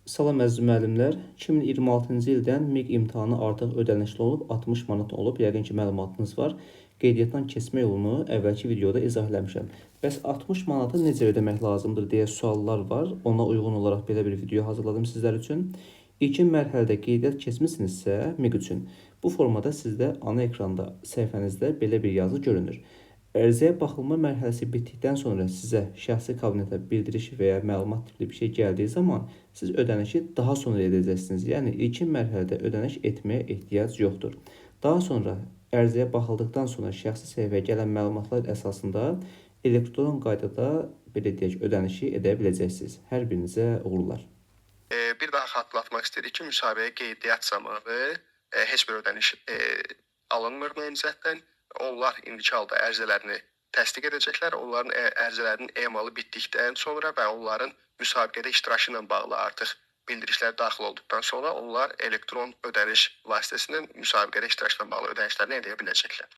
Salam əziz müəllimlər. 2026-cı ildən MİQ imtahanı artıq ödənişli olub, 60 manat olub. Yəqin ki, məlumatınız var. Qeydiyyatdan keçmə yolunu əvvəlki videoda izah eləmişəm. Bəs 60 manatı necə ödəmək lazımdır deyə suallar var. Ona uyğun olaraq belə bir video hazırladım sizlər üçün. İlkin mərhələdə qeydiyyat keçmisinizsə MİQ üçün bu formada sizdə ana ekranda səhifənizdə belə bir yazı görünür. Ərizəyə baxılma mərhələsi bitdikdən sonra sizə şəxsi kabinetə bildiriş və ya məlumat tipli bir şey gəldiyi zaman siz ödənişi daha sonra edəcəksiniz. Yəni ilkin mərhələdə ödəniş etməyə ehtiyac yoxdur. Daha sonra ərizəyə baxıldıqdan sonra şəxsi səhifəyə gələn məlumatlar əsasında elektron qaydada belə deyək ödənişi edə biləcəksiniz. Hər birinizə uğurlar. Bir daha xatırlatmaq istəyirik ki, müsahibəyə qeydiyyat zamanı heç bir ödəniş alınmır müəyyən. Onlar indiki halda ərizələrini təsdiq edəcəklər. Onların ərizələrinin emalı bitdikdən sonra və onların müsabiqədə iştirakı ilə bağlı artıq bildirişlər daxil olduqdan sonra onlar elektron ödəniş vasitəsilə müsabiqədə iştirakla bağlı ödənişlərini edə biləcəklər.